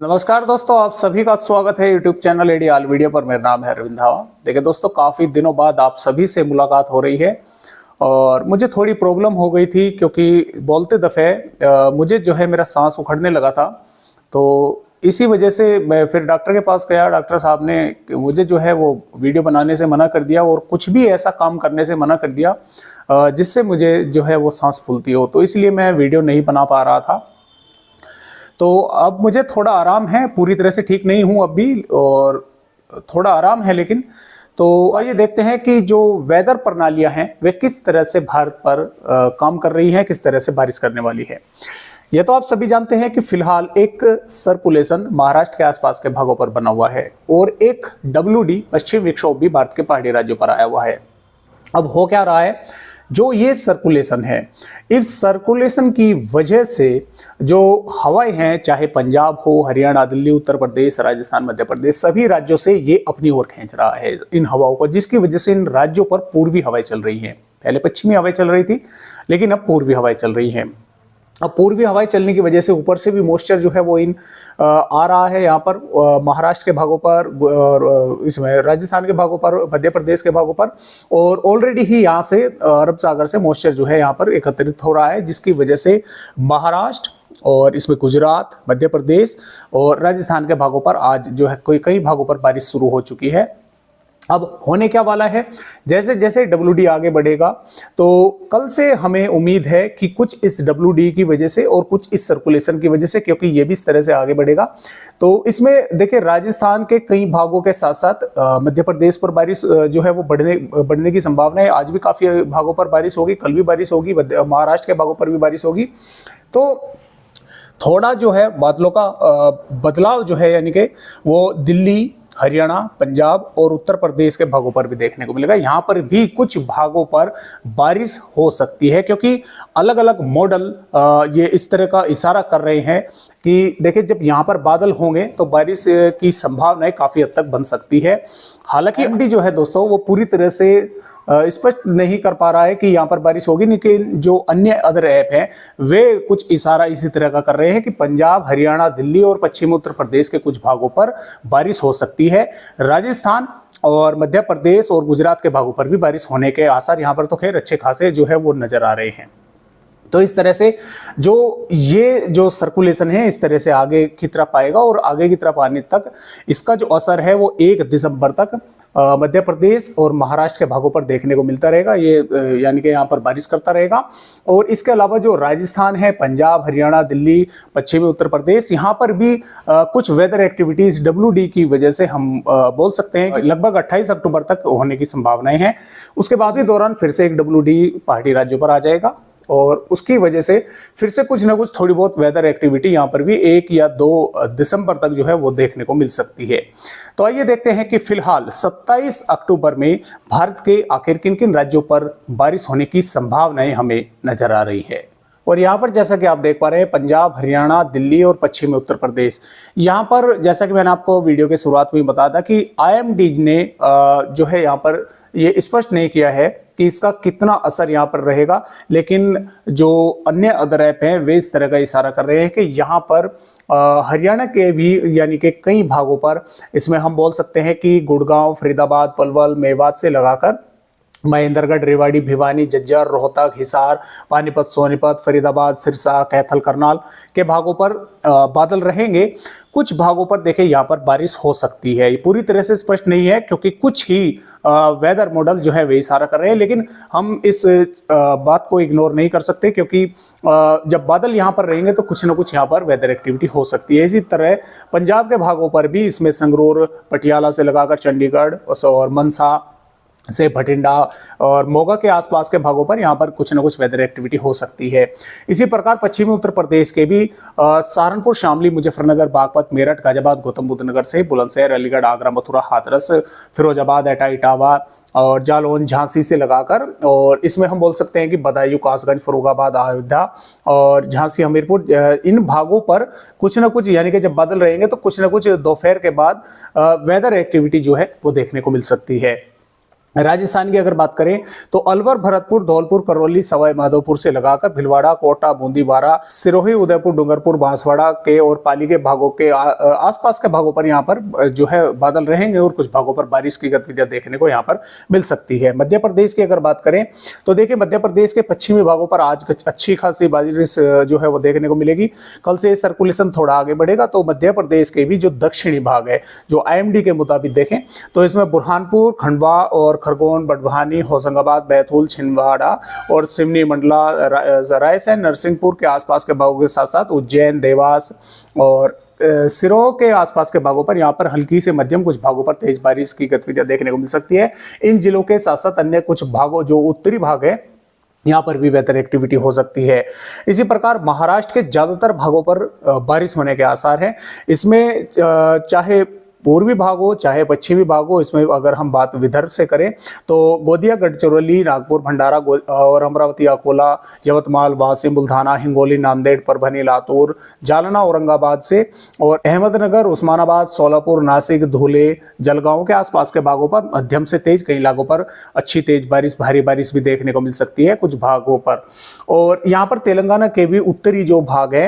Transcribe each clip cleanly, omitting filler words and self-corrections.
नमस्कार दोस्तों, आप सभी का स्वागत है YouTube channel AD all video पर। मेरा नाम है अरविंद धावा। देखिए दोस्तों, काफ़ी दिनों बाद आप सभी से मुलाकात हो रही है और मुझे थोड़ी प्रॉब्लम हो गई थी क्योंकि बोलते दफ़े मुझे जो है मेरा सांस उखड़ने लगा था। तो इसी वजह से मैं फिर डॉक्टर के पास गया। डॉक्टर साहब ने मुझे जो है वो वीडियो बनाने से मना कर दिया और कुछ भी ऐसा काम करने से मना कर दिया जिससे मुझे जो है वो सांस फूलती हो। तो इसलिए मैं वीडियो नहीं बना पा रहा था। तो अब मुझे थोड़ा आराम है, पूरी तरह से ठीक नहीं हूं अब भी और थोड़ा आराम है। लेकिन तो आइए देखते हैं कि जो वेदर प्रणालियां हैं वे किस तरह से भारत पर काम कर रही हैं, किस तरह से बारिश करने वाली है। ये तो आप सभी जानते हैं कि फिलहाल एक सर्कुलेशन महाराष्ट्र के आसपास के भागों पर बना हुआ है और एक WD पश्चिम विक्षोभ भी भारत के पहाड़ी राज्यों पर आया हुआ है। अब हो क्या रहा है, जो ये सर्कुलेशन है, इस सर्कुलेशन की वजह से जो हवाएं हैं, चाहे पंजाब हो, हरियाणा, दिल्ली, उत्तर प्रदेश, राजस्थान, मध्य प्रदेश, सभी राज्यों से ये अपनी ओर खींच रहा है इन हवाओं को, जिसकी वजह से इन राज्यों पर पूर्वी हवाएं चल रही हैं। पहले पश्चिमी हवाएं चल रही थी, लेकिन अब पूर्वी हवाएं चल रही हैं। अब पूर्वी हवाएं चलने की वजह से ऊपर से भी मॉइस्चर जो है वो आ रहा है यहाँ पर महाराष्ट्र के भागों पर और इसमें राजस्थान के भागों पर, मध्य प्रदेश के भागों पर, और ऑलरेडी ही यहाँ से अरब सागर से मॉइस्चर जो है यहाँ पर एकत्रित हो रहा है, जिसकी वजह से महाराष्ट्र और इसमें गुजरात, मध्य प्रदेश और राजस्थान के भागों पर आज जो है कई भागों पर बारिश शुरू हो चुकी है। अब होने क्या वाला है, जैसे जैसे WD आगे बढ़ेगा तो कल से हमें उम्मीद है कि कुछ इस WD की वजह से और कुछ इस सर्कुलेशन की वजह से, क्योंकि ये भी इस तरह से आगे बढ़ेगा, तो इसमें देखिए राजस्थान के कई भागों के साथ साथ मध्य प्रदेश पर बारिश जो है वो बढ़ने की संभावना है। आज भी काफी भागों पर बारिश होगी, कल भी बारिश होगी, महाराष्ट्र के भागों पर भी बारिश होगी। तो थोड़ा जो है बादलों का बदलाव जो है, यानी कि वो दिल्ली, हरियाणा, पंजाब और उत्तर प्रदेश के भागों पर भी देखने को मिलेगा। यहाँ पर भी कुछ भागों पर बारिश हो सकती है, क्योंकि अलग अलग मॉडल ये इस तरह का इशारा कर रहे हैं कि देखिए जब यहाँ पर बादल होंगे तो बारिश की संभावनाएं काफी हद तक बन सकती है। हालांकि MD जो है दोस्तों वो पूरी तरह से स्पष्ट नहीं कर पा रहा है कि यहाँ पर बारिश होगी, लेकिन जो अन्य अदर ऐप हैं वे कुछ इशारा इसी तरह का कर रहे हैं कि पंजाब, हरियाणा, दिल्ली और पश्चिमी उत्तर प्रदेश के कुछ भागों पर बारिश हो सकती है। राजस्थान और मध्य प्रदेश और गुजरात के भागों पर भी बारिश होने के आसार यहाँ पर तो खैर अच्छे खासे जो है वो नजर आ रहे हैं। तो इस तरह से ये जो सर्कुलेशन है इस तरह से आगे की तरफ आएगा और आगे की तरफ आने तक इसका जो असर है वो 1 दिसंबर तक मध्य प्रदेश और महाराष्ट्र के भागों पर देखने को मिलता रहेगा। ये यानी कि यहाँ पर बारिश करता रहेगा। और इसके अलावा जो राजस्थान है, पंजाब, हरियाणा, दिल्ली, पश्चिमी उत्तर प्रदेश, यहाँ पर भी कुछ वेदर एक्टिविटीज WD की वजह से हम बोल सकते हैं कि लगभग 28 अक्टूबर तक होने की संभावनाएं हैं। उसके बाद के दौरान फिर से एक WD पहाड़ी राज्यों पर आ जाएगा और उसकी वजह से फिर से कुछ ना कुछ थोड़ी बहुत वेदर एक्टिविटी यहाँ पर भी 1 या 2 दिसंबर तक जो है वो देखने को मिल सकती है। तो आइए देखते हैं कि फिलहाल 27 अक्टूबर में भारत के आखिर किन किन राज्यों पर बारिश होने की संभावनाएं हमें नजर आ रही है। और यहाँ पर जैसा कि आप देख पा रहे हैं, पंजाब, हरियाणा, दिल्ली और पश्चिमी उत्तर प्रदेश, यहाँ पर जैसा कि मैंने आपको वीडियो के शुरुआत में बताया था कि IMD ने जो है यहाँ पर ये स्पष्ट नहीं किया है कि इसका कितना असर यहाँ पर रहेगा, लेकिन जो अन्य अदर ऐप हैं वे इस तरह का इशारा कर रहे हैं कि यहाँ पर हरियाणा के भी यानी कि कई भागों पर, इसमें हम बोल सकते हैं कि गुड़गांव, फरीदाबाद, पलवल, मेवात से लगाकर महेंद्रगढ़, रेवाड़ी, भिवानी, झज्जर, रोहतक, हिसार, पानीपत, सोनीपत, फरीदाबाद, सिरसा, कैथल, करनाल के भागों पर बादल रहेंगे। कुछ भागों पर देखिए यहाँ पर बारिश हो सकती है। ये पूरी तरह से स्पष्ट नहीं है क्योंकि कुछ ही वेदर मॉडल जो है वे इशारा कर रहे हैं, लेकिन हम इस बात को इग्नोर नहीं कर सकते क्योंकि जब बादल यहाँ पर रहेंगे तो कुछ ना कुछ यहाँ पर वेदर एक्टिविटी हो सकती है। इसी तरह पंजाब के भागों पर भी, इसमें संगरूर, पटियाला से लगाकर चंडीगढ़ और मनसा से भटिंडा और मोगा के आसपास के भागों पर यहाँ पर कुछ न कुछ वेदर एक्टिविटी हो सकती है। इसी प्रकार पश्चिमी उत्तर प्रदेश के भी सहारनपुर, शामली, मुजफ्फरनगर, बागपत, मेरठ, गाजियाबाद, गौतम बुद्ध नगर से बुलंदशहर, अलीगढ़, आगरा, मथुरा, हाथरस, फिरोजाबाद, एटा, इटावा और जालौन, झांसी से लगाकर, और इसमें हम बोल सकते हैं कि बदायूं, कासगंज, फर्रुखाबाद, अयोध्या और झांसी, हमीरपुर, इन भागों पर कुछ न कुछ यानी कि जब बादल रहेंगे तो कुछ न कुछ दोपहर के बाद वेदर एक्टिविटी जो है वो देखने को मिल सकती है। राजस्थान की अगर बात करें तो अलवर, भरतपुर, धौलपुर, करौली, सवाई माधोपुर से लगाकर भिलवाड़ा, कोटा, बूंदी, बारा, सिरोही, उदयपुर, डूंगरपुर, बांसवाड़ा के और पाली के भागों के आसपास के भागों पर यहाँ पर जो है बादल रहेंगे और कुछ भागों पर बारिश की गतिविधियां देखने को यहाँ पर मिल सकती है। मध्य प्रदेश की अगर बात करें तो देखिए मध्य प्रदेश के पश्चिमी भागों पर आज अच्छी खासी बारिश जो है वो देखने को मिलेगी। कल से सर्कुलेशन थोड़ा आगे बढ़ेगा तो मध्य प्रदेश के भी जो दक्षिणी भाग है, जो IMD के मुताबिक देखें तो इसमें बुरहानपुर, खंडवा और खरगोन, बड़वानी, होशंगाबाद, बैतूल, छिंदवाड़ा और सिवनी, मंडला, रायसेन, नरसिंहपुर के आसपास के भागों के साथ साथ उज्जैन, देवास और सिरोह के आसपास के भागों पर यहाँ पर हल्की से मध्यम, कुछ भागों पर तेज बारिश की गतिविधियां देखने को मिल सकती है। इन जिलों के साथ साथ अन्य कुछ भागों, जो उत्तरी भाग है, यहाँ पर भी वेदर एक्टिविटी हो सकती है। इसी प्रकार महाराष्ट्र के ज्यादातर भागों पर बारिश होने के आसार हैं। इसमें चाहे पूर्वी भाग हो चाहे पश्चिमी भाग हो, इसमें अगर हम बात विदर्भ से करें तो गोंदिया, गढ़चिरौली, नागपुर, भंडारा और अमरावती, अकोला, यवतमाल, वाशिम, बुल्धाना, हिंगोली, नांदेड़, परभनी, लातूर, जालना, औरंगाबाद से और अहमदनगर, उस्मानाबाद, सोलापुर, नासिक, धुले, जलगांव के आसपास के भागों पर मध्यम से तेज, कई इलाकों पर अच्छी तेज बारिश, भारी बारिश भी देखने को मिल सकती है कुछ भागों पर। और यहाँ पर तेलंगाना के भी उत्तरी जो भाग है,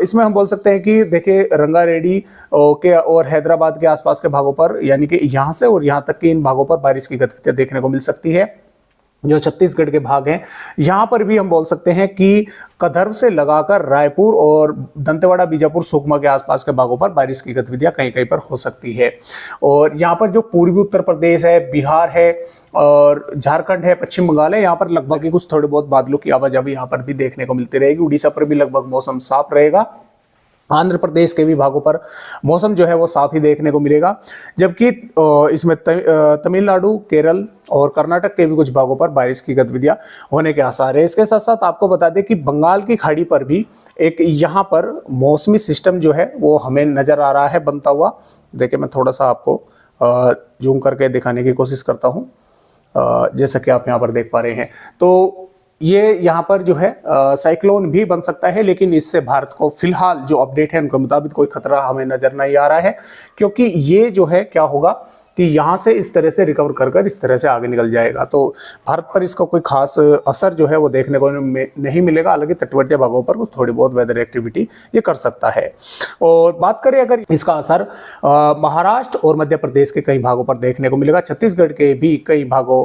इसमें हम बोल सकते हैं कि देखिए रंगारेड्डी के और हैदराबाद के आसपास के भागों पर, यानी कि यहां से और यहां तक के इन भागों पर बारिश की गतिविधियां देखने को मिल सकती है। जो छत्तीसगढ़ के भाग हैं, यहां पर भी हम बोल सकते हैं कि कदर्व से लगाकर रायपुर और दंतेवाड़ा, बीजापुर, सुकमा के आसपास के भागों पर बारिश की गतिविधियां कहीं कहीं पर हो सकती है। और यहाँ पर जो पूर्वी उत्तर प्रदेश है, बिहार है और झारखंड है, पश्चिम बंगाल है, यहाँ पर लगभग ही कुछ थोड़े बहुत बादलों की आवाजाही यहाँ पर भी देखने को मिलती रहेगी। उड़ीसा पर भी लगभग मौसम साफ रहेगा। आंध्र प्रदेश के भी भागों पर मौसम जो है वो साफ ही देखने को मिलेगा, जबकि इसमें तमिलनाडु, केरल और कर्नाटक के भी कुछ भागों पर बारिश की गतिविधियां होने के आसार है। इसके साथ साथ आपको बता दें कि बंगाल की खाड़ी पर भी एक यहाँ पर मौसमी सिस्टम जो है वो हमें नजर आ रहा है बनता हुआ। देखिए मैं थोड़ा सा आपको जूम करके दिखाने की कोशिश करता हूँ, जैसा कि आप यहाँ पर देख पा रहे हैं। तो ये यहाँ पर जो है साइक्लोन भी बन सकता है, लेकिन इससे भारत को फिलहाल जो अपडेट है उनके मुताबिक कोई खतरा हमें नजर नहीं आ रहा है, क्योंकि ये जो है क्या होगा कि यहाँ से इस तरह से रिकवर कर इस तरह से आगे निकल जाएगा। तो भारत पर इसका कोई खास असर जो है वो देखने को नहीं मिलेगा। हालांकि तटवर्ती भागों पर कुछ थोड़ी बहुत वेदर एक्टिविटी ये कर सकता है। और बात करें अगर इसका असर महाराष्ट्र और मध्य प्रदेश के कई भागों पर देखने को मिलेगा, छत्तीसगढ़ के भी कई भागों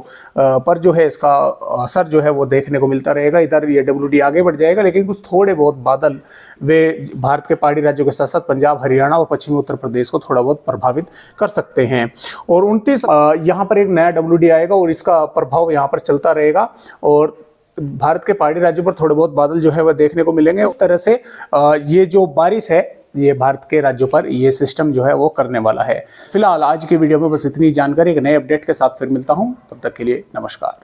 पर जो है इसका असर जो है वो देखने को मिलता रहेगा। इधर ये WD आगे बढ़ जाएगा, लेकिन कुछ थोड़े बहुत बादल वे भारत के पहाड़ी राज्यों के साथ साथ पंजाब, हरियाणा और पश्चिमी उत्तर प्रदेश को थोड़ा बहुत प्रभावित कर सकते हैं। और 29 यहाँ पर एक नया WD आएगा और इसका प्रभाव यहाँ पर चलता रहेगा और भारत के पहाड़ी राज्यों पर थोड़े बहुत बादल जो है वह देखने को मिलेंगे। इस तरह से ये जो बारिश है ये भारत के राज्यों पर ये सिस्टम जो है वो करने वाला है। फिलहाल आज की वीडियो में बस इतनी जानकारी। एक नए अपडेट के साथ फिर मिलता हूँ, तब तक के लिए नमस्कार।